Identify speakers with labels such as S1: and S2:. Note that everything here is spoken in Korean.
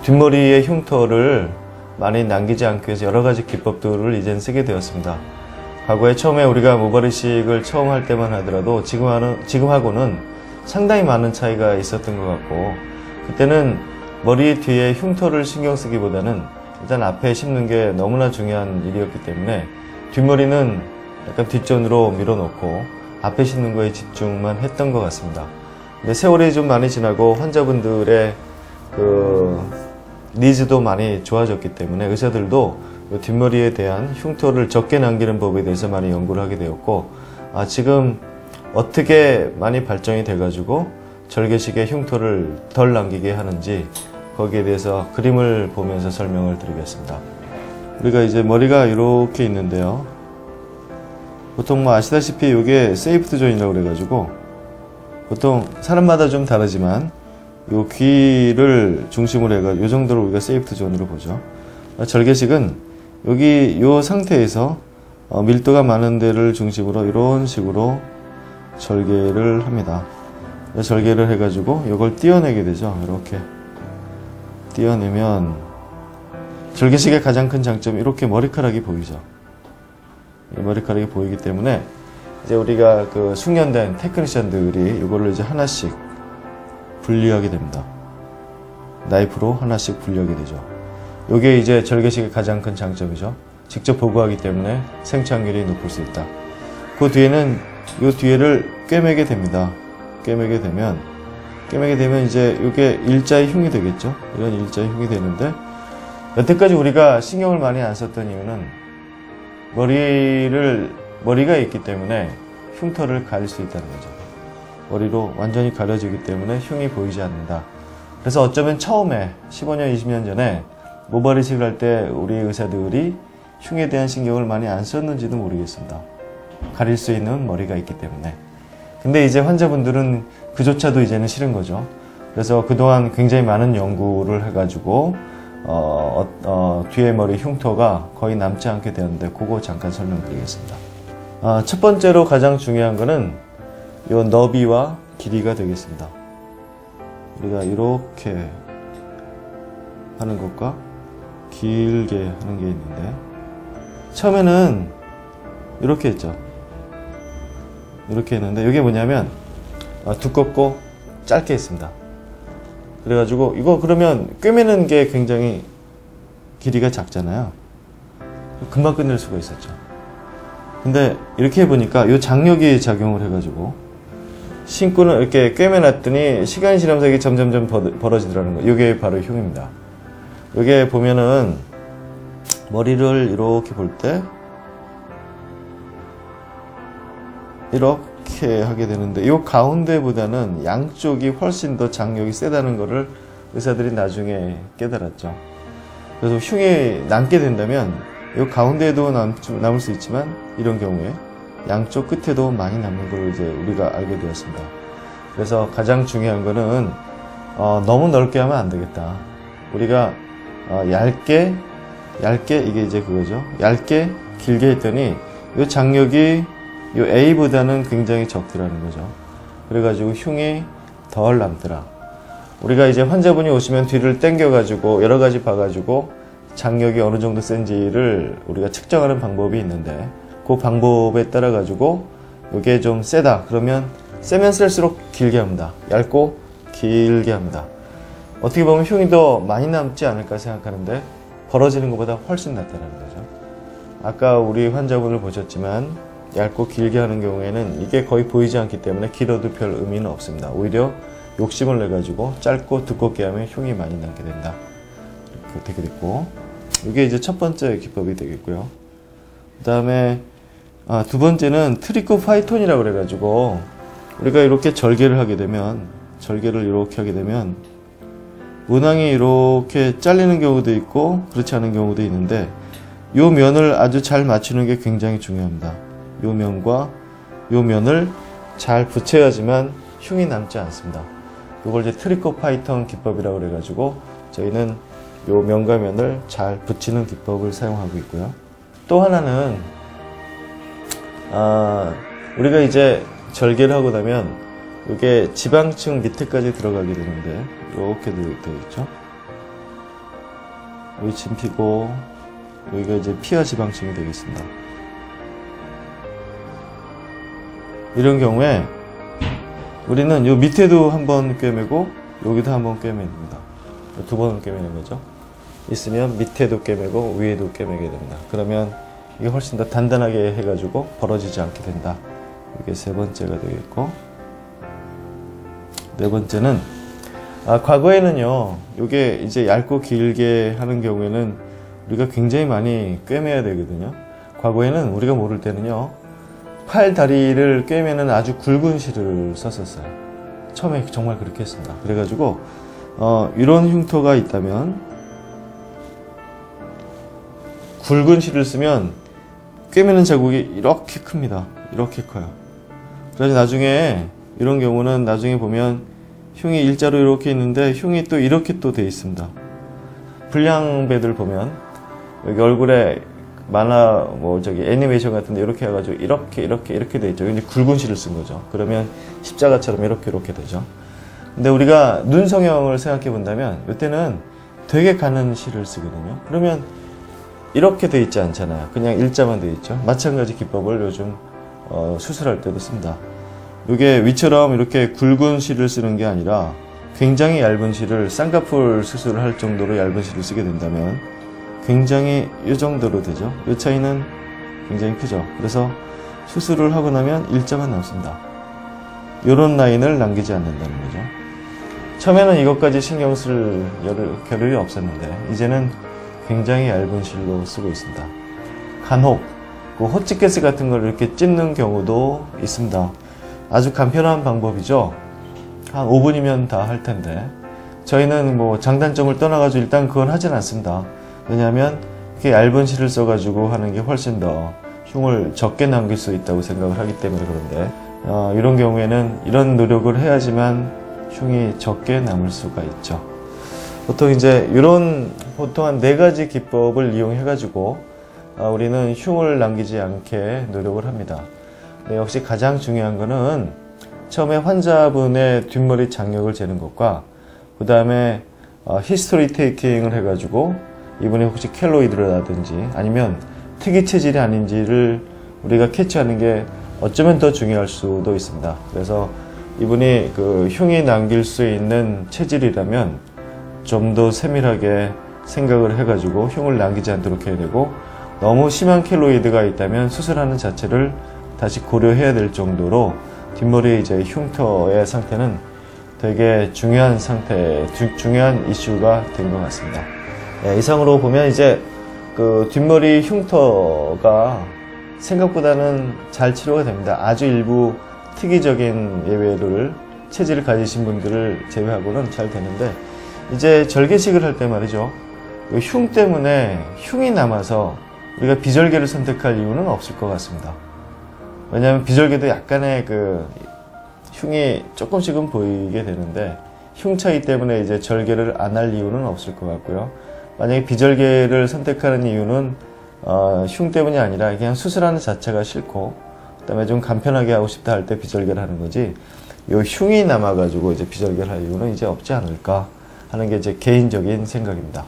S1: 뒷머리의 흉터를 많이 남기지 않기 위해서 여러 가지 기법들을 이젠 쓰게 되었습니다. 과거에 처음에 우리가 모발이식을 처음 할 때만 하더라도 지금하고는 상당히 많은 차이가 있었던 것 같고, 그때는 머리 뒤에 흉터를 신경 쓰기보다는 일단 앞에 심는 게 너무나 중요한 일이었기 때문에 뒷머리는 약간 뒷전으로 밀어놓고 앞에 심는 거에 집중만 했던 것 같습니다. 근데 세월이 좀 많이 지나고 환자분들의 니즈도 많이 좋아졌기 때문에 의사들도 뒷머리에 대한 흉터를 적게 남기는 법에 대해서 많이 연구를 하게 되었고, 지금 어떻게 많이 발전이 돼가지고 절개식의 흉터를 덜 남기게 하는지 거기에 대해서 그림을 보면서 설명을 드리겠습니다. 우리가 이제 머리가 이렇게 있는데요. 보통 뭐 아시다시피 이게 세이프트 존이라고 그래가지고 보통 사람마다 좀 다르지만 요 귀를 중심으로 해가지고 요 정도로 우리가 세이프트 존으로 보죠. 절개식은 여기 요 상태에서 밀도가 많은 데를 중심으로 이런 식으로 절개를 합니다. 절개를 해가지고 이걸 띄어내게 되죠. 이렇게 띄어내면 절개식의 가장 큰 장점이 이렇게 머리카락이 보이죠. 머리카락이 보이기 때문에 이제 우리가 그 숙련된 테크니션들이 이걸로 이제 하나씩 분리하게 됩니다. 나이프로 하나씩 분리하게 되죠. 이게 이제 절개식의 가장 큰 장점이죠. 직접 보고하기 때문에 생착률이 높을 수 있다. 그 뒤에는 이 뒤에를 꿰매게 됩니다. 꿰매게 되면 이제 이게 일자의 흉이 되겠죠. 이런 일자의 흉이 되는데, 여태까지 우리가 신경을 많이 안 썼던 이유는 머리가 있기 때문에 흉터를 가릴 수 있다는 거죠. 머리로 완전히 가려지기 때문에 흉이 보이지 않는다. 그래서 어쩌면 처음에 15년, 20년 전에 모발이식을 할 때 우리 의사들이 흉에 대한 신경을 많이 안 썼는지도 모르겠습니다. 가릴 수 있는 머리가 있기 때문에. 근데 이제 환자분들은 그조차도 이제는 싫은 거죠. 그래서 그동안 굉장히 많은 연구를 해가지고 뒤에 머리 흉터가 거의 남지 않게 되었는데 그거 잠깐 설명드리겠습니다. 첫 번째로 가장 중요한 거는 이 너비와 길이가 되겠습니다. 우리가 이렇게 하는 것과 길게 하는 게 있는데, 처음에는 이렇게 했죠. 이렇게 했는데 이게 뭐냐면 두껍고 짧게 했습니다. 그래가지고 이거 그러면 꿰매는 게 굉장히 길이가 작잖아요. 금방 끝낼 수가 있었죠. 근데 이렇게 해보니까 이 장력이 작용을 해가지고 신고는 이렇게 꿰매놨더니 시간이 지나면서 이게 점점점 벌어지더라는 거예요. 이게 바로 흉입니다. 이게 보면은 머리를 이렇게 볼 때 이렇게 하게 되는데, 이 가운데보다는 양쪽이 훨씬 더 장력이 세다는 거를 의사들이 나중에 깨달았죠. 그래서 흉이 남게 된다면 이 가운데에도 남을 수 있지만 이런 경우에 양쪽 끝에도 많이 남는 걸 이제 우리가 알게 되었습니다. 그래서 가장 중요한 거는 너무 넓게 하면 안 되겠다. 우리가 얇게 이게 이제 그거죠. 얇게 길게 했더니 이 장력이 이 A보다는 굉장히 적더라는 거죠. 그래가지고 흉이 덜 남더라. 우리가 이제 환자분이 오시면 뒤를 당겨가지고 여러 가지 봐가지고 장력이 어느 정도 센지를 우리가 측정하는 방법이 있는데, 그 방법에 따라 가지고 이게 좀 세다 그러면 세면 셀수록 길게 합니다. 얇고 길게 합니다. 어떻게 보면 흉이 더 많이 남지 않을까 생각하는데 벌어지는 것보다 훨씬 낫다는 거죠. 아까 우리 환자분을 보셨지만 얇고 길게 하는 경우에는 이게 거의 보이지 않기 때문에 길어도 별 의미는 없습니다. 오히려 욕심을 내가지고 짧고 두껍게 하면 흉이 많이 남게 된다. 그렇게 됐고, 이게 이제 첫 번째 기법이 되겠고요. 그 다음에 두 번째는 트리코 파이톤이라고 그래가지고 우리가 이렇게 절개를 하게 되면 문항이 이렇게 잘리는 경우도 있고 그렇지 않은 경우도 있는데, 이 면을 아주 잘 맞추는 게 굉장히 중요합니다. 이 면과 이 면을 잘 붙여야지만 흉이 남지 않습니다. 이걸 이제 트리코 파이톤 기법이라고 그래가지고 저희는 이 면과 면을 잘 붙이는 기법을 사용하고 있고요. 또 하나는 우리가 이제 절개를 하고 나면 이게 지방층 밑에까지 들어가게 되는데 이렇게 되어 있죠. 여기 진피고 여기가 이제 피하 지방층이 되겠습니다. 이런 경우에 우리는 요 밑에도 한번 꿰매고 여기도 한번 꿰매야 됩니다. 두 번을 꿰매는 거죠. 있으면 밑에도 꿰매고 위에도 꿰매게 됩니다. 그러면 이게 훨씬 더 단단하게 해가지고 벌어지지 않게 된다. 이게 세 번째가 되겠고, 네 번째는 과거에는요, 이게 이제 얇고 길게 하는 경우에는 우리가 굉장히 많이 꿰매야 되거든요. 과거에는 우리가 모를 때는요, 팔 다리를 꿰매는 아주 굵은 실을 썼었어요. 처음에 정말 그렇게 했습니다. 그래가지고 이런 흉터가 있다면 굵은 실을 쓰면 꿰매는 자국이 이렇게 큽니다. 이렇게 커요. 그래서 나중에 이런 경우는 나중에 보면 흉이 일자로 이렇게 있는데 흉이 또 이렇게 또 돼 있습니다. 불량배들 보면 여기 얼굴에 만화 애니메이션 같은데 이렇게 해가지고 이렇게 돼 있죠. 근데 굵은 실을 쓴 거죠. 그러면 십자가처럼 이렇게 되죠. 근데 우리가 눈 성형을 생각해 본다면 이때는 되게 가는 실을 쓰거든요. 그러면 이렇게 돼 있지 않잖아요. 그냥 일자만 돼 있죠. 마찬가지 기법을 요즘 수술할 때도 씁니다. 이게 위처럼 이렇게 굵은 실을 쓰는 게 아니라 굉장히 얇은 실을, 쌍꺼풀 수술을 할 정도로 얇은 실을 쓰게 된다면 굉장히 이 정도로 되죠. 이 차이는 굉장히 크죠. 그래서 수술을 하고 나면 일자만 남습니다. 이런 라인을 남기지 않는다는 거죠. 처음에는 이것까지 신경 쓸 겨를이 없었는데 이제는 굉장히 얇은 실로 쓰고 있습니다. 간혹 호치키스 같은 걸 이렇게 찝는 경우도 있습니다. 아주 간편한 방법이죠. 한 5분이면 다 할 텐데 저희는 장단점을 떠나가지고 일단 그건 하진 않습니다. 왜냐하면 이렇게 얇은 실을 써가지고 하는 게 훨씬 더 흉을 적게 남길 수 있다고 생각을 하기 때문에 그런데 이런 경우에는 이런 노력을 해야지만 흉이 적게 남을 수가 있죠. 보통 이제 보통 한 4가지 기법을 이용해 가지고 우리는 흉을 남기지 않게 노력을 합니다. 네, 역시 가장 중요한 거는 처음에 환자분의 뒷머리 장력을 재는 것과 그 다음에 히스토리 테이킹을 해가지고 이분이 혹시 켈로이드라든지 아니면 특이 체질이 아닌지를 우리가 캐치하는 게 어쩌면 더 중요할 수도 있습니다. 그래서 이분이 흉이 남길 수 있는 체질이라면 좀 더 세밀하게 생각을 해가지고 흉을 남기지 않도록 해야 되고, 너무 심한 켈로이드가 있다면 수술하는 자체를 다시 고려해야 될 정도로 뒷머리 이제 흉터의 상태는 되게 중요한 중요한 이슈가 된 것 같습니다. 네, 이상으로 보면 이제 뒷머리 흉터가 생각보다는 잘 치료가 됩니다. 아주 일부 특이적인 예외를 체질을 가지신 분들을 제외하고는 잘 되는데, 이제 절개식을 할 때 말이죠. 흉 때문에 흉이 남아서 우리가 비절개를 선택할 이유는 없을 것 같습니다. 왜냐하면 비절개도 약간의 흉이 조금씩은 보이게 되는데 흉 차이 때문에 이제 절개를 안 할 이유는 없을 것 같고요. 만약에 비절개를 선택하는 이유는 흉 때문이 아니라 그냥 수술하는 자체가 싫고 그다음에 좀 간편하게 하고 싶다 할 때 비절개를 하는 거지, 요 흉이 남아가지고 이제 비절개를 할 이유는 이제 없지 않을까 하는 게 제 개인적인 생각입니다.